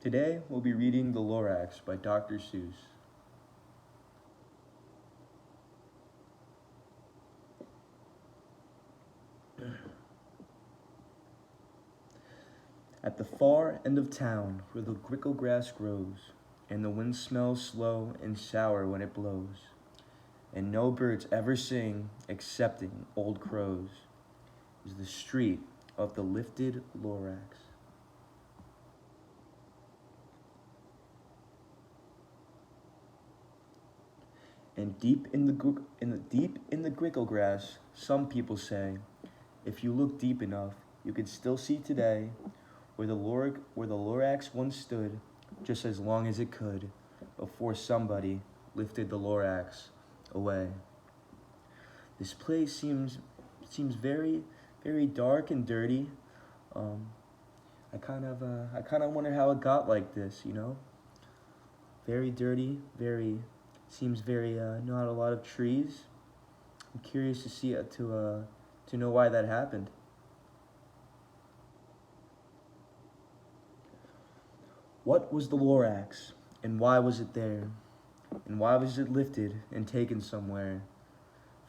Today we'll be reading The Lorax by Dr. Seuss. At the far end of town, where the grickle grass grows, and the wind smells slow and sour when it blows, and no birds ever sing excepting old crows, is the street of the lifted Lorax. And deep in the grickle grass, some people say, if you look deep enough, you can still see today where the Lorax once stood, just as long as it could, before somebody lifted the Lorax away. This place seems very, very dark and dirty. I kind of wonder how it got like this, you know? Very dirty, seems very not a lot of trees. I'm curious to see to know why that happened. What was the Lorax, and why was it there? And why was it lifted and taken somewhere?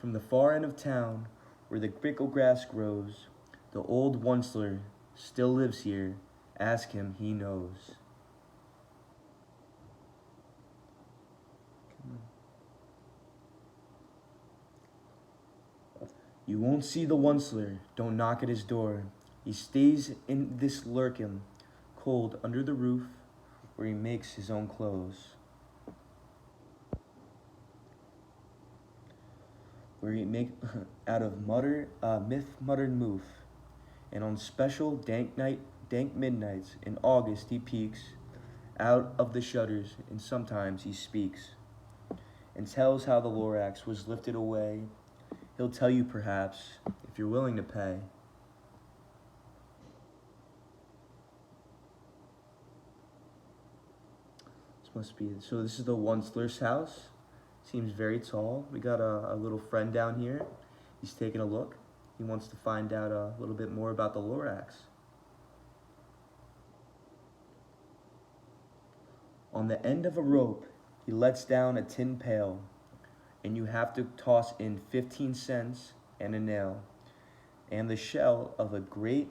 From the far end of town, where the grickle grass grows, the old Onceler still lives here. Ask him, he knows. You won't see the Onceler, don't knock at his door. He stays in this lurkin, cold under the roof, where he makes his own clothes. Where he make out of myth muttered moof. And on special dank midnights in August he peeks out of the shutters, and sometimes he speaks and tells how the Lorax was lifted away. He'll tell you perhaps, if you're willing to pay. This is the Onceler's house. Seems very tall. We got a little friend down here. He's taking a look. He wants to find out a little bit more about the Lorax. On the end of a rope, he lets down a tin pail, and you have to toss in 15 cents and a nail, and the shell of a great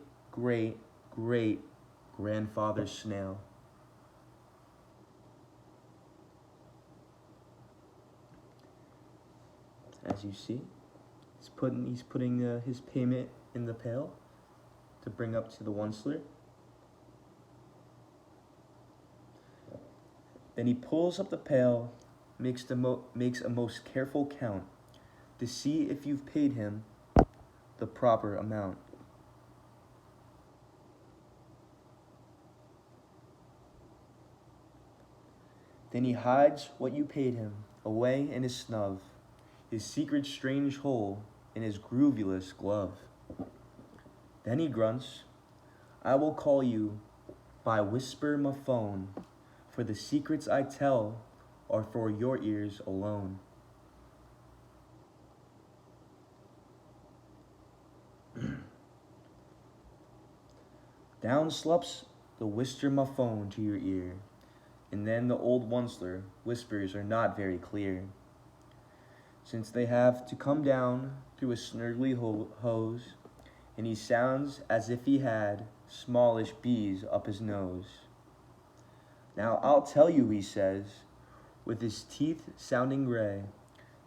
grandfather's snail. As you see, he's putting his payment in the pail to bring up to the Onceler. Then he pulls up the pail, makes a most careful count to see if you've paid him the proper amount. Then he hides what you paid him away in his snub, his secret strange hole in his groovyless glove. Then he grunts, I will call you by whisper my phone, for the secrets I tell are for your ears alone. Down slops the whisper my phone to your ear, and then the old Onceler whispers are not very clear, since they have to come down through a snurgly hose, and he sounds as if he had smallish bees up his nose. Now I'll tell you, he says, with his teeth sounding gray,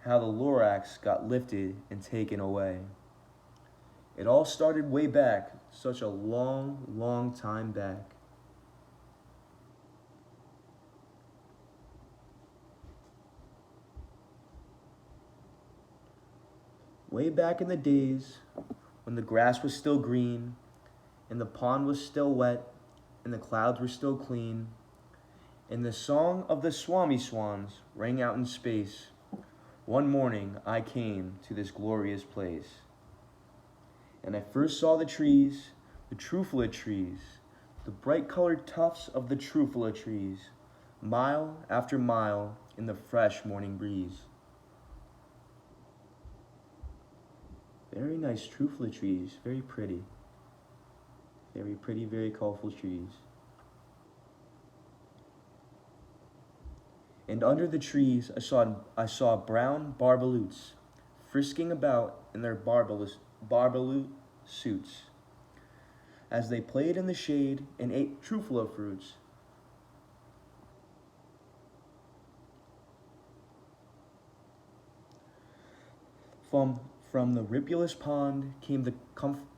how the Lorax got lifted and taken away. It all started way back, such a long time back. Way back in the days when the grass was still green, and the pond was still wet, and the clouds were still clean, and the song of the Swami Swans rang out in space, one morning I came to this glorious place. And I first saw the trees, the trufula trees, the bright-colored tufts of the trufula trees, mile after mile in the fresh morning breeze. Very nice trufula trees, very pretty, very colorful trees. And under the trees I saw brown barbaloots frisking about in their barbaloot suits as they played in the shade and ate trufula fruits. From the ripulous pond came the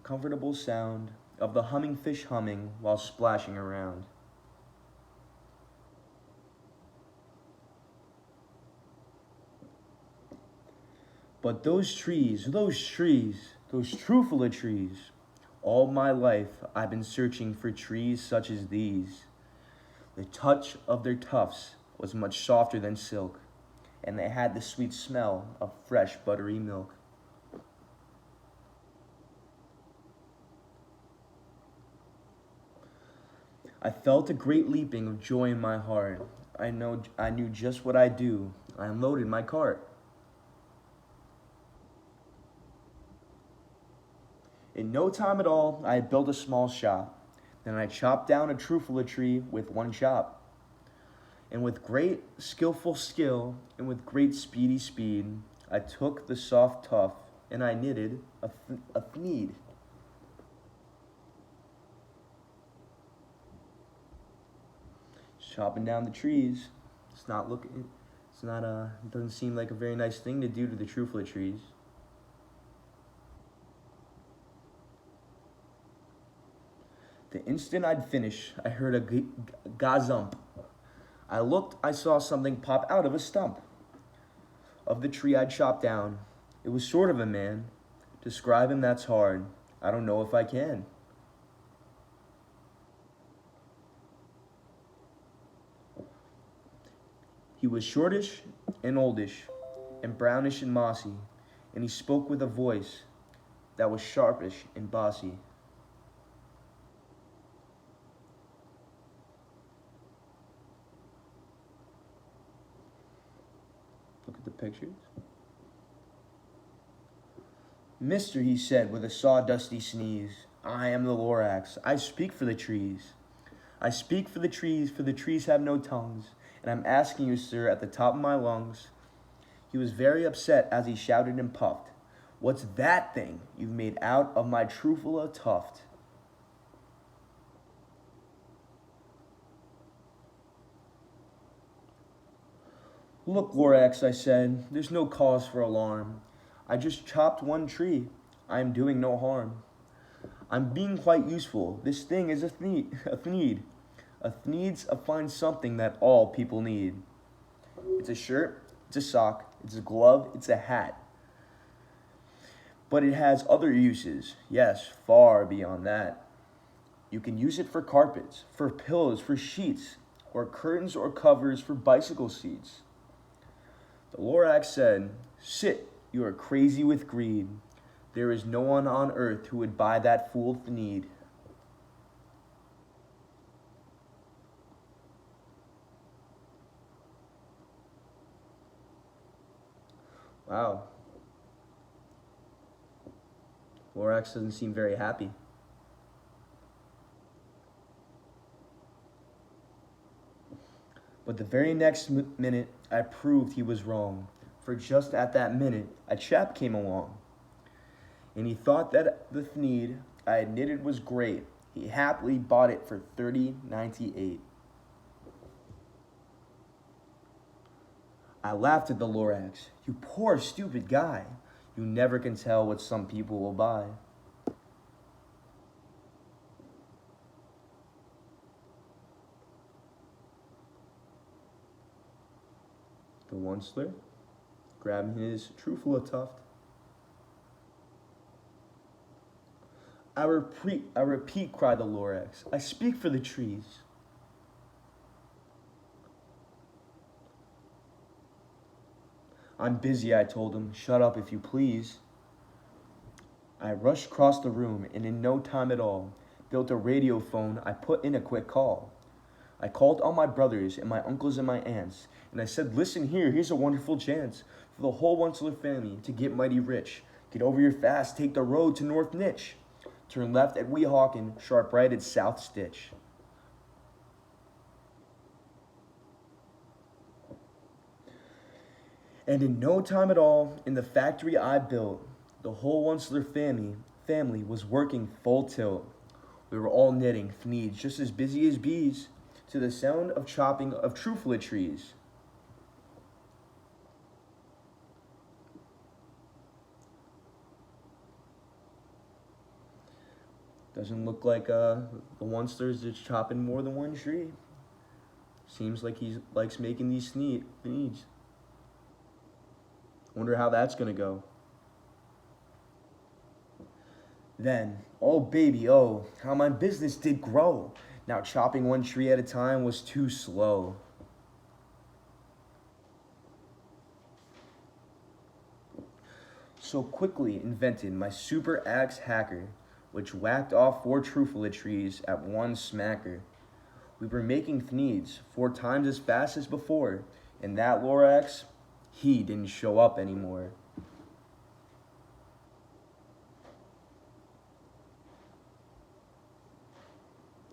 comfortable sound of the humming fish humming while splashing around. But those trees, those trufula trees, all my life I've been searching for trees such as these. The touch of their tufts was much softer than silk, and they had the sweet smell of fresh buttery milk. I felt a great leaping of joy in my heart. I knew just what I'd do. I unloaded my cart. In no time at all, I had built a small shop. Then I chopped down a trufula tree with one chop. And with great skillful skill and with great speedy speed, I took the soft tuft and I knitted a thneed. Chopping down the trees. It doesn't seem like a very nice thing to do to the trufula trees. The instant I'd finished, I heard a gazump. I looked, I saw something pop out of a stump of the tree I'd chopped down. It was sort of a man. Describe him, that's hard. I don't know if I can. He was shortish and oldish and brownish and mossy, and he spoke with a voice that was sharpish and bossy. Look at the pictures. Mister, he said with a sawdusty sneeze, I am the Lorax. I speak for the trees. I speak for the trees have no tongues, and I'm asking you, sir, at the top of my lungs. He was very upset as he shouted and puffed. What's that thing you've made out of my trufula tuft? Look, Lorax, I said, there's no cause for alarm. I just chopped one tree. I am doing no harm. I'm being quite useful. This thing is a thneed. A thneed's a fine something that all people need. It's a shirt, it's a sock, it's a glove, it's a hat. But it has other uses, yes, far beyond that. You can use it for carpets, for pillows, for sheets, or curtains or covers for bicycle seats. The Lorax said, sit, you are crazy with greed. There is no one on earth who would buy that fool thneed. Wow. Lorax doesn't seem very happy. But the very next minute, I proved he was wrong. For just at that minute, a chap came along. And he thought that the thneed I had knitted was great. He happily bought it for $30.98. I laughed at the Lorax. You poor, stupid guy. You never can tell what some people will buy. The onceler grabbed his trufula tuft. I repeat, cried the Lorax. I speak for the trees. I'm busy, I told him. Shut up if you please. I rushed across the room and in no time at all built a radio phone. I put in a quick call. I called all my brothers and my uncles and my aunts, and I said, listen here, here's a wonderful chance for the whole Onceler family to get mighty rich. Get over here fast, take the road to North Nitch. Turn left at Weehawken, sharp right at South Stitch. And in no time at all, in the factory I built, the whole Onceler family was working full tilt. We were all knitting thneeds just as busy as bees, to the sound of chopping of truffula trees. Doesn't look like the Onceler's just chopping more than one tree. Seems like he likes making these thneeds. Wonder how that's gonna go. Then, oh baby, oh, how my business did grow. Now chopping one tree at a time was too slow. So quickly invented my super axe hacker, which whacked off 4 truffula trees at one smacker. We were making thneeds 4 times as fast as before, and that Lorax, he didn't show up anymore.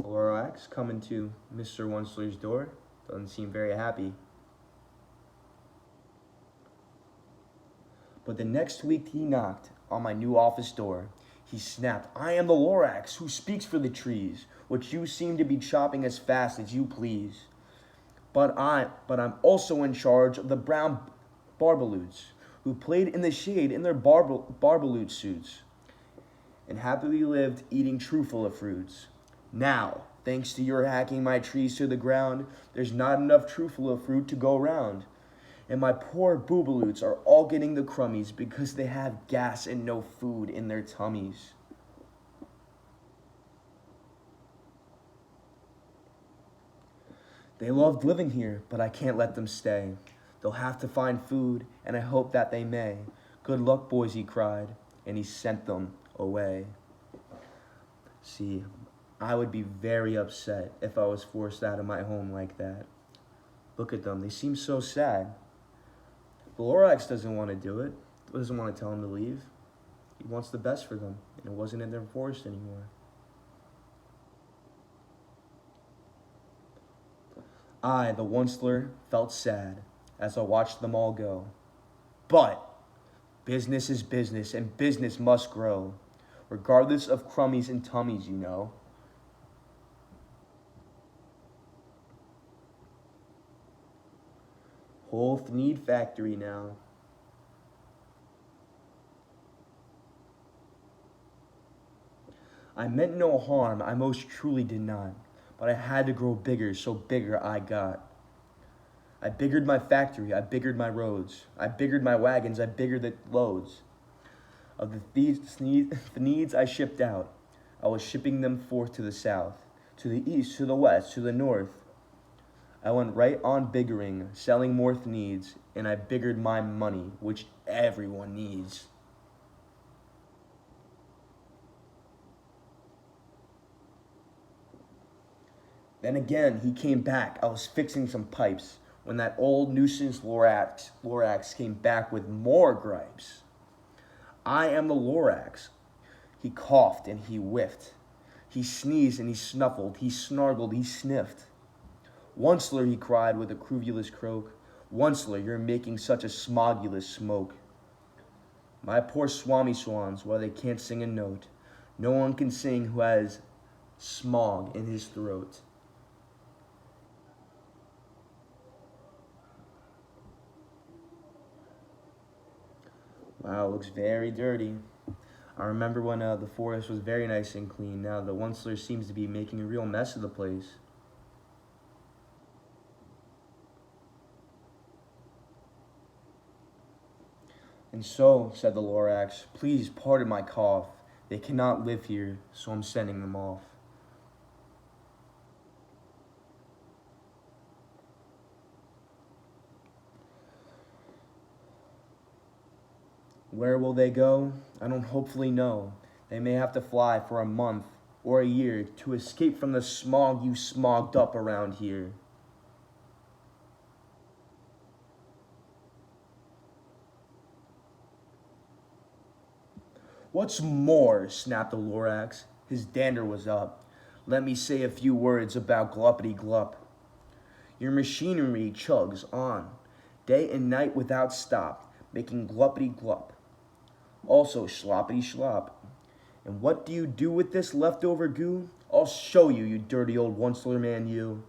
Lorax coming to Mr. Onceler's door. Doesn't seem very happy. But the next week he knocked on my new office door. He snapped, I am the Lorax who speaks for the trees, which you seem to be chopping as fast as you please. But I'm also in charge of the brown barbaloots, who played in the shade in their barbaloot suits, and happily lived eating truffula fruits. Now, thanks to your hacking my trees to the ground, there's not enough truffula fruit to go round. And my poor boobaloots are all getting the crummies because they have gas and no food in their tummies. They loved living here, but I can't let them stay. They'll have to find food, and I hope that they may. Good luck, boys, he cried, and he sent them away. See, I would be very upset if I was forced out of my home like that. Look at them, they seem so sad. The Lorax doesn't want to do it, doesn't want to tell them to leave. He wants the best for them, and it wasn't in their forest anymore. I, the Onceler, felt sad as I watched them all go. But business is business, and business must grow, regardless of crummies and tummies, you know. Whole Thneed factory now. I meant no harm, I most truly did not, but I had to grow bigger, so bigger I got. I biggered my factory, I biggered my roads, I biggered my wagons, I biggered the loads. Of the thneeds I shipped out, I was shipping them forth to the south, to the east, to the west, to the north. I went right on biggering, selling more thneeds, and I biggered my money, which everyone needs. Then again, he came back. I was fixing some pipes when that old nuisance Lorax came back with more gripes. I am the Lorax. He coughed and he whiffed. He sneezed and he snuffled. He snargled, he sniffed. Onceler, he cried with a cruvulous croak. Onceler, you're making such a smogulous smoke. My poor swami swans, why they can't sing a note. No one can sing who has smog in his throat. Wow, it looks very dirty. I remember when the forest was very nice and clean. Now the Onceler seems to be making a real mess of the place. And so, said the Lorax, please pardon my cough. They cannot live here, so I'm sending them off. Where will they go? I don't hopefully know. They may have to fly for a month or a year to escape from the smog you smogged up around here. What's more, snapped the Lorax. His dander was up. Let me say a few words about Gluppity Glup. Your machinery chugs on. day and night without stop, making gluppity glup. Also sloppity slop. And what do you do with this leftover goo? I'll show you, you dirty old onceler man, you.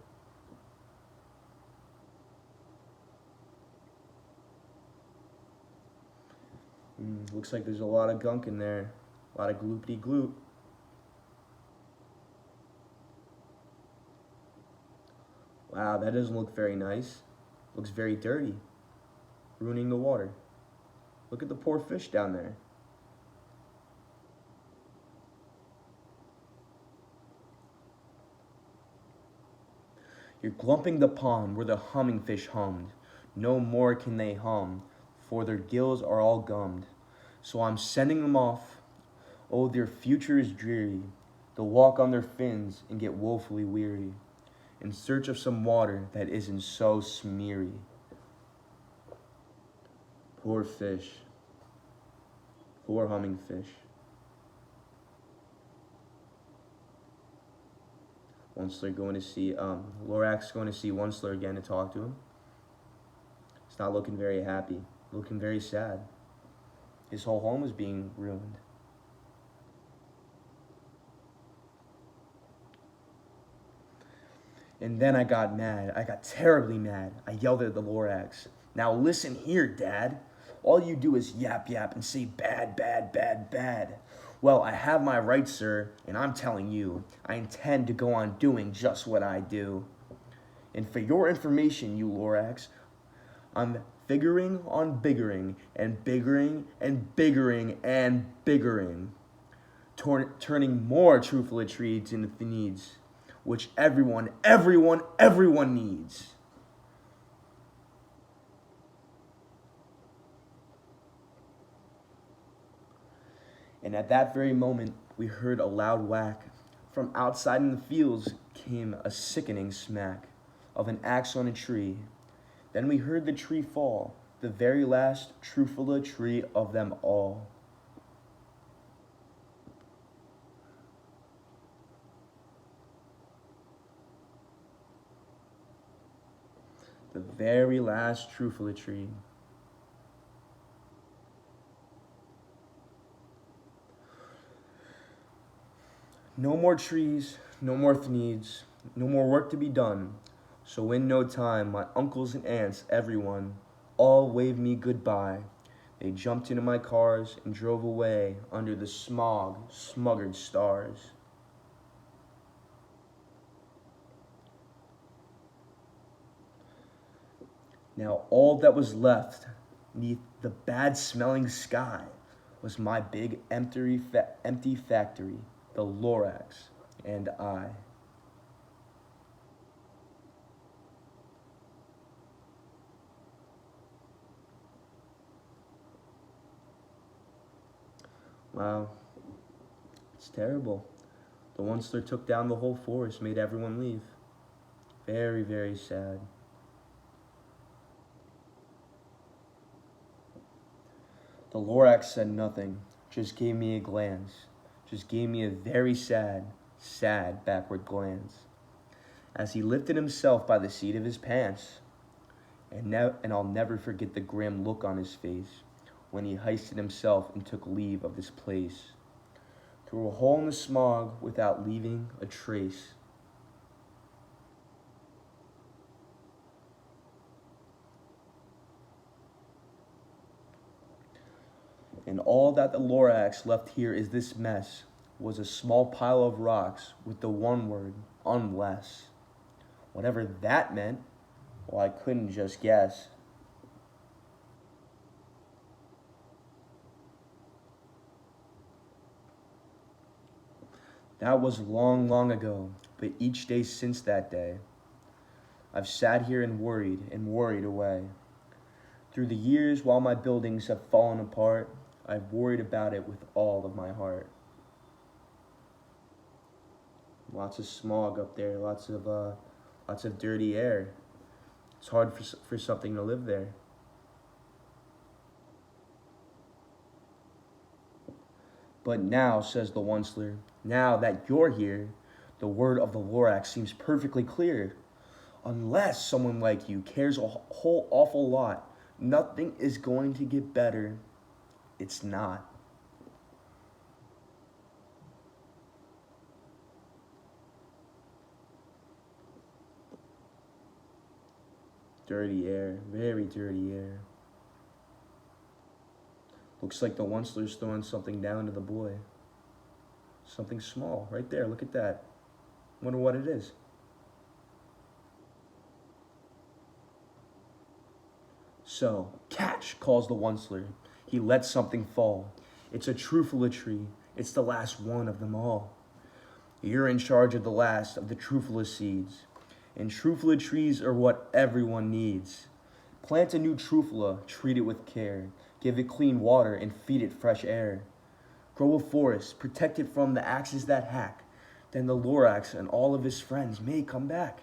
Looks like there's a lot of gunk in there. A lot of gloopity gloop. Wow, that doesn't look very nice. Looks very dirty. Ruining the water. Look at the poor fish down there. You're glumping the pond where the humming fish hummed. No more can they hum, for their gills are all gummed. So I'm sending them off. Oh, their future is dreary. They'll walk on their fins and get woefully weary, in search of some water that isn't so smeary. Poor fish. Poor humming fish. Onceler going to see, Lorax going to see Onceler again to talk to him. He's not looking very happy, looking very sad. His whole home is being ruined. And then I got mad. I got terribly mad. I yelled at the Lorax. Now listen here, Dad. All you do is yap yap and say bad, bad, bad, bad. Well, I have my rights, sir, and I'm telling you, I intend to go on doing just what I do. And for your information, you Lorax, I'm figuring on biggering and biggering and biggering and biggering, turning more truffalatrides into needs, which everyone needs. And at that very moment, we heard a loud whack. From outside in the fields came a sickening smack of an axe on a tree. Then we heard the tree fall, the very last truffula tree of them all. The very last truffula tree. No more trees, no more needs, no more work to be done. So in no time, my uncles and aunts, everyone, all waved me goodbye. They jumped into my cars and drove away under the smuggered stars. Now all that was left neath the bad-smelling sky was my big empty factory, the Lorax, and I. Wow, it's terrible. The Onceler took down the whole forest, made everyone leave. Very, very sad. The Lorax said nothing, just gave me a glance, just gave me a very sad, sad backward glance, as he lifted himself by the seat of his pants. And I'll never forget the grim look on his face when he hoisted himself and took leave of this place, through a hole in the smog without leaving a trace. And all that the Lorax left here is this mess, was a small pile of rocks with the one word, unless. Whatever that meant, well, I couldn't just guess. That was long, long ago, but each day since that day, I've sat here and worried away. Through the years, while my buildings have fallen apart, I've worried about it with all of my heart. Lots of smog up there, lots of dirty air. It's hard for something to live there. But now, says the Onceler, now that you're here, the word of the Lorax seems perfectly clear. Unless someone like you cares a whole awful lot Nothing is going to get better. It's not. Dirty air, very dirty air. Looks like the Onceler's throwing something down to the boy. Something small, right there, look at that. Wonder what it is. So, catch, calls the Onceler. He lets something fall. It's a Trufula tree. It's the last one of them all. You're in charge of the last of the Trufula seeds. And Trufula trees are what everyone needs. Plant a new Trufula, treat it with care. Give it clean water and feed it fresh air. Grow a forest, protect it from the axes that hack. Then the Lorax and all of his friends may come back.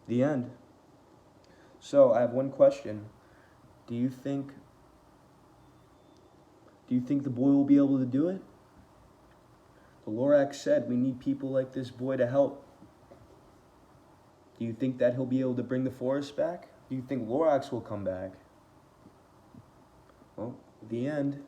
The end. So I have one question. Do you think the boy will be able to do it? The Lorax said we need people like this boy to help. Do you think that he'll be able to bring the forest back? Do you think Lorax will come back? Well, the end.